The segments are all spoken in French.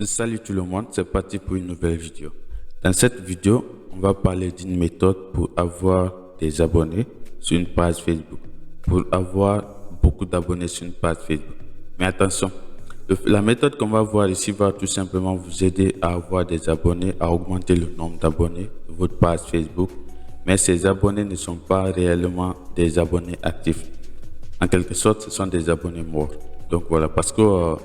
Salut tout le monde, c'est parti pour une nouvelle vidéo. Dans cette vidéo, on va parler d'une méthode pour avoir des abonnés sur une page Facebook, pour avoir beaucoup d'abonnés sur une page Facebook. Mais attention, la méthode qu'on va voir ici va tout simplement vous aider à avoir des abonnés, à augmenter le nombre d'abonnés de votre page Facebook. Mais ces abonnés ne sont pas réellement des abonnés actifs. En quelque sorte, ce sont des abonnés morts. Donc voilà, parce que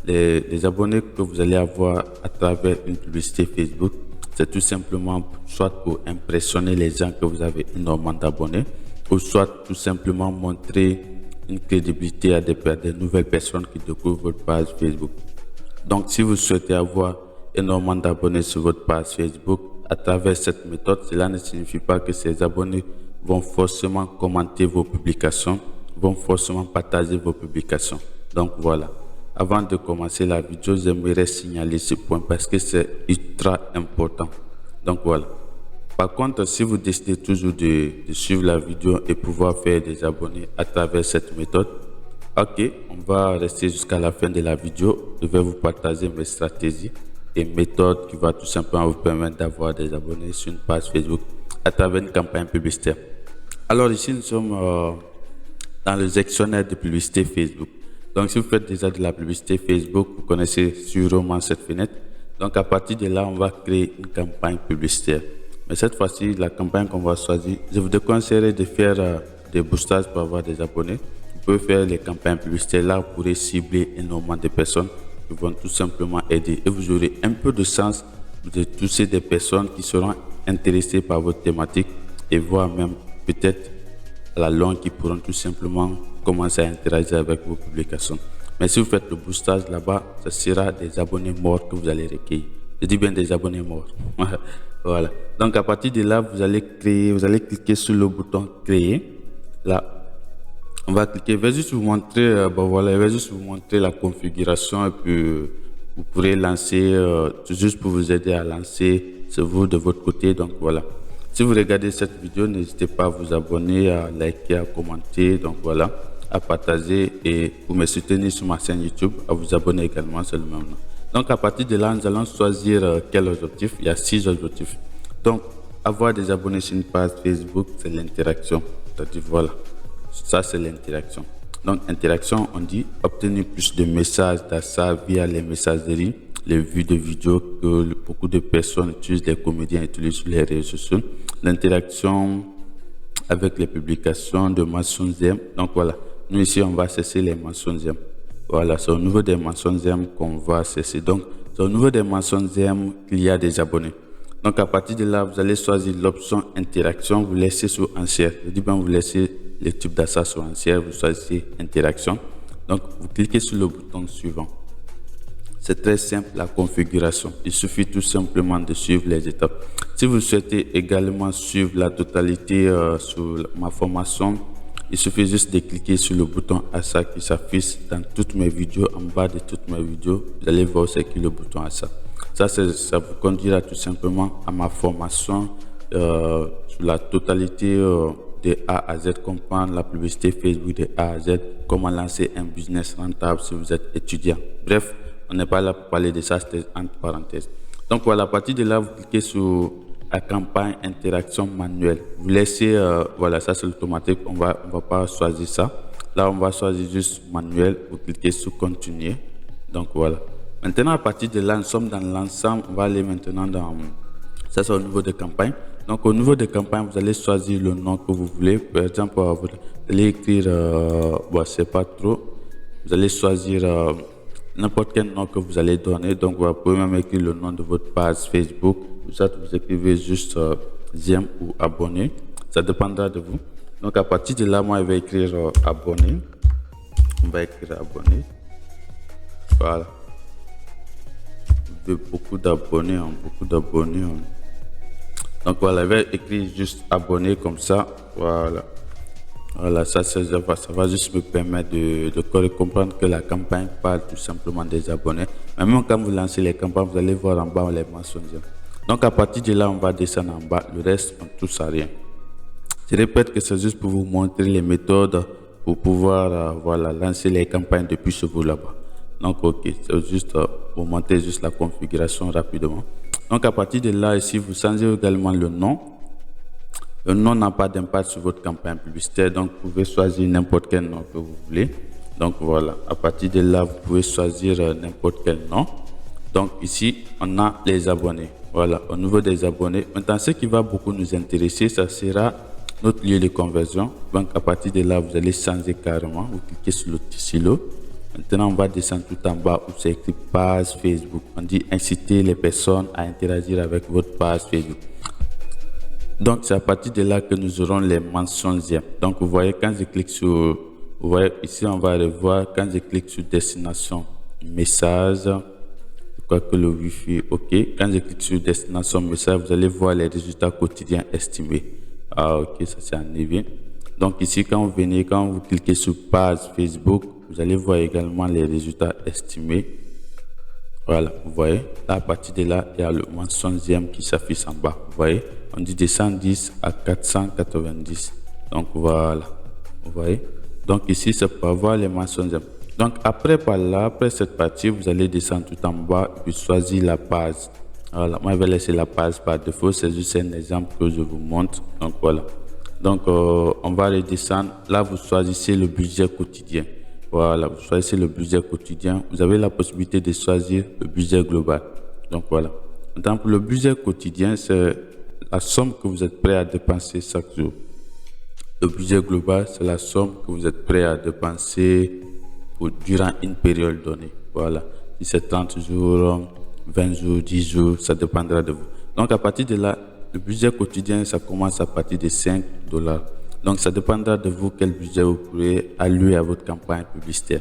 les abonnés que vous allez avoir à travers une publicité Facebook, c'est tout simplement soit pour impressionner les gens que vous avez énormément d'abonnés, ou soit tout simplement montrer une crédibilité à des nouvelles personnes qui découvrent votre page Facebook. Donc si vous souhaitez avoir énormément d'abonnés sur votre page Facebook, à travers cette méthode, cela ne signifie pas que ces abonnés vont forcément commenter vos publications, vont forcément partager vos publications. Donc voilà. Avant de commencer la vidéo, j'aimerais signaler ce point parce que c'est ultra important. Donc voilà. Par contre, si vous décidez toujours de suivre la vidéo et pouvoir faire des abonnés à travers cette méthode, ok, on va rester jusqu'à la fin de la vidéo. Je vais vous partager mes stratégies et méthodes qui vont tout simplement vous permettre d'avoir des abonnés sur une page Facebook à travers une campagne publicitaire. Alors ici, nous sommes dans le sectionnaire de publicité Facebook. Donc, si vous faites déjà de la publicité Facebook, vous connaissez sûrement cette fenêtre. Donc, à partir de là, on va créer une campagne publicitaire. Mais cette fois-ci, la campagne qu'on va choisir, je vous déconseillerais de faire des boostages pour avoir des abonnés. Vous pouvez faire les campagnes publicitaires. Là, vous pourrez cibler énormément de personnes qui vont tout simplement aider. Et vous aurez un peu de chance de toucher des personnes qui seront intéressées par votre thématique et voire même peut-être à la longue qui pourront tout simplement commencer à interagir avec vos publications. Mais si vous faites le boostage là-bas, ce sera des abonnés morts que vous allez recueillir. Je dis bien des abonnés morts. Voilà. Donc à partir de là, vous allez cliquer sur le bouton créer. Là, on va cliquer. Je vais juste vous montrer, voilà, je vais juste vous montrer la configuration et puis vous pourrez lancer, juste pour vous aider à lancer, c'est vous de votre côté. Donc voilà. Si vous regardez cette vidéo, n'hésitez pas à vous abonner, à liker, à commenter, donc voilà, à partager et pour me soutenir sur ma chaîne YouTube, à vous abonner également, c'est le même nom. Donc à partir de là, nous allons choisir quel objectif. Il y a 6 objectifs. Donc avoir des abonnés sur une page Facebook, c'est l'interaction. C'est-à-dire voilà, ça c'est l'interaction. Donc interaction, on dit obtenir plus de messages d'achat via les messageries, les vues de vidéos que beaucoup de personnes utilisent, les comédiens utilisent sur les réseaux sociaux, l'interaction avec les publications de mentions j'aime. Donc voilà, nous ici on va cesser les mentions j'aime. Voilà, c'est au niveau des mentions j'aime qu'on va cesser. Donc c'est au niveau des mentions j'aime qu'il y a des abonnés. Donc à partir de là, vous allez choisir l'option interaction, vous laissez sur enchère. Je dis bien vous laissez le type d'achat sur enchère, vous choisissez interaction. Donc vous cliquez sur le bouton suivant. C'est très simple la configuration. Il suffit tout simplement de suivre les étapes. Si vous souhaitez également suivre la totalité sur ma formation, il suffit juste de cliquer sur le bouton achat qui s'affiche dans toutes mes vidéos. En bas de toutes mes vidéos, vous allez voir c'est qui le bouton achat. Ça vous conduira tout simplement à ma formation sur la totalité de A à Z, comprendre la publicité Facebook de A à Z, comment lancer un business rentable si vous êtes étudiant. Bref, on n'est pas là pour parler de ça, c'était entre parenthèses. Donc voilà, à partir de là, vous cliquez sur la campagne interaction manuelle. Vous laissez, voilà, ça c'est automatique, on va pas choisir ça. Là, on va choisir juste manuel, vous cliquez sur continuer. Donc voilà. Maintenant, à partir de là, nous sommes dans l'ensemble, on va aller maintenant dans, ça c'est au niveau de campagne. Donc au niveau de campagne, vous allez choisir le nom que vous voulez. Par exemple, vous allez écrire, c'est pas trop, vous allez choisir n'importe quel nom que vous allez donner. Donc vous pouvez même écrire le nom de votre page Facebook. Vous écrivez juste j'aime ou abonné. Ça dépendra de vous. Donc à partir de là, moi je vais écrire abonné. On va écrire abonné. Voilà. Vous avez beaucoup d'abonnés, beaucoup d'abonnés. Donc voilà, je vais écrire juste abonné comme ça. Voilà. Voilà, ça va juste me permettre de comprendre que la campagne parle tout simplement des abonnés. Mais même quand vous lancez les campagnes, vous allez voir en bas les mentions. Donc à partir de là, on va descendre en bas. Le reste, on ne touche à rien. Je répète que c'est juste pour vous montrer les méthodes pour pouvoir lancer les campagnes depuis ce bout là-bas. Donc, ok, c'est juste, vous montez juste la configuration rapidement. Donc, à partir de là, ici, vous changez également le nom. Le nom n'a pas d'impact sur votre campagne publicitaire, donc vous pouvez choisir n'importe quel nom que vous voulez. Donc voilà, à partir de là, vous pouvez choisir n'importe quel nom. Donc ici, on a les abonnés. Voilà, au niveau des abonnés. Maintenant, ce qui va beaucoup nous intéresser, ça sera notre lieu de conversion. Donc à partir de là, vous allez changer carrément. Vous cliquez sur le petit silo. Maintenant, on va descendre tout en bas où c'est écrit page Facebook. On dit inciter les personnes à interagir avec votre page Facebook. Donc, c'est à partir de là que nous aurons les mentions j'aime. Donc, vous voyez, quand je clique sur, vous voyez, ici, on va revoir, quand je clique sur destination, message, je crois que le Wi-Fi, ok. Quand je clique sur destination, message, vous allez voir les résultats quotidiens estimés. Ah, ok, ça c'est en bien. Donc, ici, quand vous cliquez sur page Facebook, vous allez voir également les résultats estimés. Voilà, vous voyez, là, à partir de là, il y a le mention j'aime qui s'affiche en bas. Vous voyez, on dit de 110 à 490. Donc voilà, vous voyez. Donc ici, c'est pour avoir les mentions j'aime. Donc après, par là, après cette partie, vous allez descendre tout en bas et puis choisir la page. Voilà, moi, je vais laisser la page par défaut. C'est juste un exemple que je vous montre. Donc voilà. Donc, on va redescendre. Là, vous choisissez le budget quotidien. Voilà, vous choisissez le budget quotidien. Vous avez la possibilité de choisir le budget global. Donc voilà. Maintenant, pour le budget quotidien, c'est la somme que vous êtes prêt à dépenser chaque jour. Le budget global, c'est la somme que vous êtes prêt à dépenser durant une période donnée. Voilà. Si c'est 30 jours, 20 jours, 10 jours, ça dépendra de vous. Donc à partir de là, le budget quotidien, ça commence à partir de $5. Donc, ça dépendra de vous quel budget vous pourrez allouer à votre campagne publicitaire.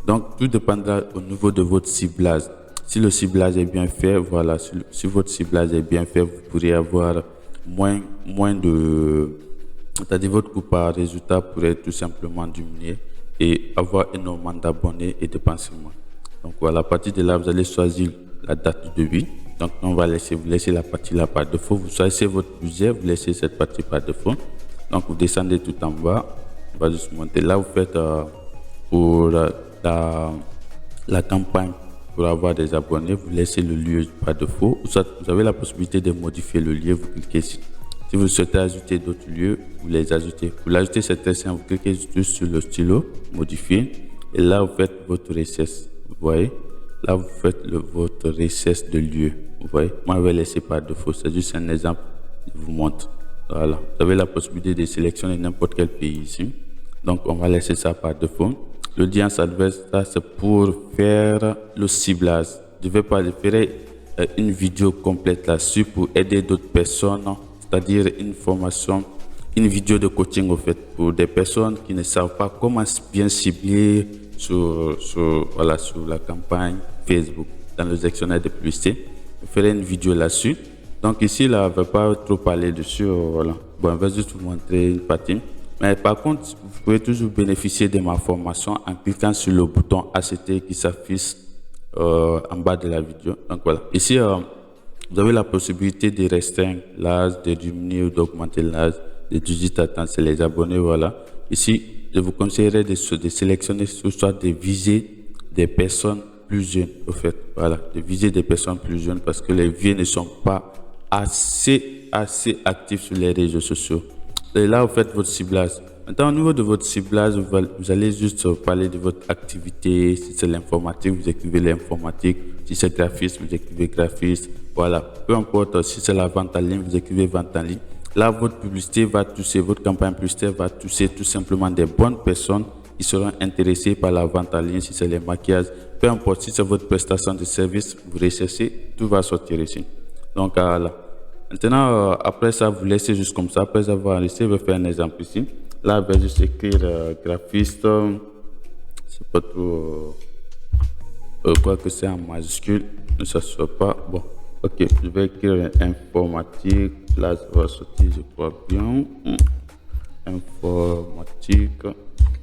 Donc, tout dépendra au niveau de votre ciblage. Si le ciblage est bien fait, voilà, si votre ciblage est bien fait, vous pourrez avoir moins de... C'est-à-dire votre coût par résultat pourrait tout simplement diminuer et avoir énormément d'abonnés et dépenser moins. Donc, voilà, à partir de là, vous allez choisir la date de débit. Donc, on va vous laisser la partie là par défaut. Vous choisissez votre budget, vous laissez cette partie par défaut. Donc, vous descendez tout en bas. On va juste monter. Là, vous faites pour la campagne pour avoir des abonnés. Vous laissez le lieu par défaut. Vous avez la possibilité de modifier le lieu. Vous cliquez ici. Si vous souhaitez ajouter d'autres lieux, vous les ajoutez. Pour l'ajouter, c'est très simple. Vous cliquez juste sur le stylo, modifier. Et là, vous faites votre recette. Vous voyez? Là, vous faites votre recette de lieu. Vous voyez? Moi, je vais laisser par défaut. C'est juste un exemple. Je vous montre. Voilà. Vous avez la possibilité de sélectionner n'importe quel pays ici. Donc, on va laisser ça par défaut. L'audience adverse, ça, c'est pour faire le ciblage. Je vais pas faire une vidéo complète là-dessus pour aider d'autres personnes. C'est-à-dire une formation, une vidéo de coaching, au fait, pour des personnes qui ne savent pas comment bien cibler sur la campagne Facebook dans le sectionnaire de publicité. Je ferai une vidéo là-dessus. Donc ici, là, je ne vais pas trop parler dessus. Voilà. Bon, je vais juste vous montrer une partie. Mais par contre, vous pouvez toujours bénéficier de ma formation en cliquant sur le bouton acheter qui s'affiche en bas de la vidéo. Donc voilà. Ici, vous avez la possibilité de restreindre l'âge, de diminuer ou d'augmenter l'âge, de digiter c'est les abonnés. Voilà. Ici, je vous conseillerais de sélectionner soit de viser des personnes plus jeunes, au fait. Voilà. De viser des personnes plus jeunes parce que les vieux ne sont pas assez actifs sur les réseaux sociaux. Et là, vous faites votre ciblage. Maintenant, au niveau de votre ciblage, vous allez juste parler de votre activité. Si c'est l'informatique, vous écrivez l'informatique. Si c'est graphiste, vous écrivez graphiste. Voilà. Peu importe, si c'est la vente en ligne, vous écrivez vente en ligne. Là, votre publicité va toucher, votre campagne publicitaire va toucher tout simplement des bonnes personnes qui seront intéressées par la vente en ligne. Si c'est les maquillages, peu importe, si c'est votre prestation de service, vous recherchez, tout va sortir ici. Donc, là. Maintenant, après ça, vous laissez juste comme ça. Après avoir enregistré, je vais faire un exemple ici. Là, je vais juste écrire graphiste. C'est pas trop. Quoi que c'est en majuscule, mais ça ne soit pas. Bon, ok, je vais écrire informatique. Là, ça va sortir, je crois bien. Informatique.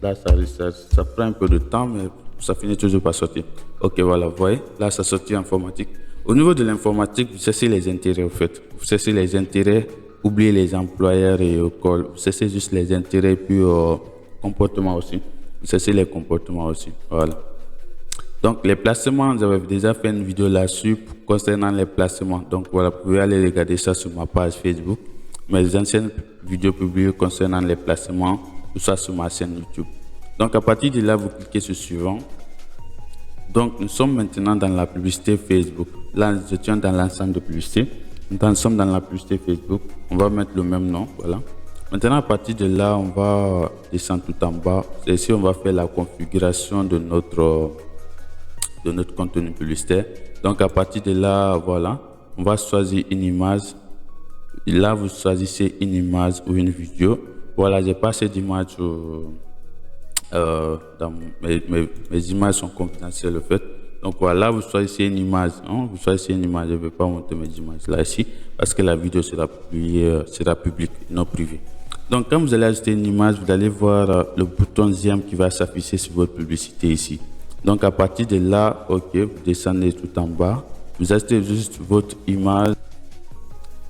Là, ça prend un peu de temps, mais ça finit toujours par sortir. Ok, voilà, vous voyez. Là, ça sortit informatique. Au niveau de l'informatique, vous cessez les intérêts, en fait. Vous cessez les intérêts, oubliez les employeurs et écoles. Vous cessez juste les intérêts, puis comportements aussi. Vous cessez les comportements aussi. Voilà. Donc les placements, j'avais déjà fait une vidéo là-dessus concernant les placements. Donc voilà, vous pouvez aller regarder ça sur ma page Facebook. Mes anciennes vidéos publiées concernant les placements, tout ça sur ma chaîne YouTube. Donc à partir de là, vous cliquez sur suivant. Donc nous sommes maintenant dans la publicité Facebook. Là, je tiens dans l'ensemble de publicité. Nous sommes dans la publicité Facebook. On va mettre le même nom, voilà. Maintenant, à partir de là, on va descendre tout en bas. Et ici, on va faire la configuration de notre contenu publicitaire. Donc, à partir de là, voilà, on va choisir une image. Et là, vous choisissez une image ou une vidéo. Voilà, j'ai passé d'image. Dans mes images sont confidentielles, en fait. Donc voilà, vous choisissez une image. Hein? Vous choisissez une image. Je ne vais pas monter mes images là ici parce que la vidéo sera publiée, sera publique, non privée. Donc quand vous allez ajouter une image, vous allez voir le bouton j'aime qui va s'afficher sur votre publicité ici. Donc à partir de là, ok, vous descendez tout en bas, vous ajoutez juste votre image.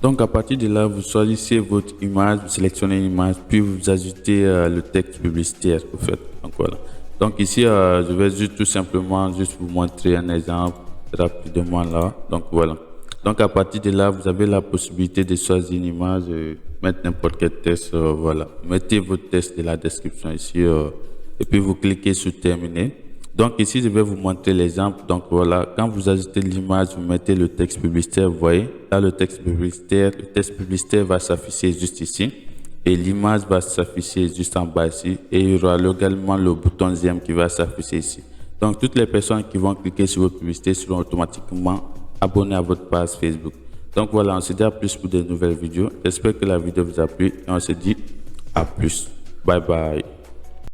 Donc à partir de là, vous choisissez votre image, vous sélectionnez une image, puis vous ajoutez le texte publicitaire en fait. Donc voilà. Donc ici, je vais juste tout simplement vous montrer un exemple rapidement là. Donc voilà. Donc à partir de là, vous avez la possibilité de choisir une image, mettre n'importe quel texte. Voilà. Mettez votre texte de la description ici et puis vous cliquez sur terminer. Donc ici, je vais vous montrer l'exemple. Donc voilà, quand vous ajoutez l'image, vous mettez le texte publicitaire, vous voyez, là le texte publicitaire va s'afficher juste ici et l'image va s'afficher juste en bas ici et il y aura également le bouton j'aime qui va s'afficher ici. Donc toutes les personnes qui vont cliquer sur votre publicité seront automatiquement abonnées à votre page Facebook. Donc voilà, on se dit à plus pour de nouvelles vidéos. J'espère que la vidéo vous a plu et on se dit à plus. Bye bye.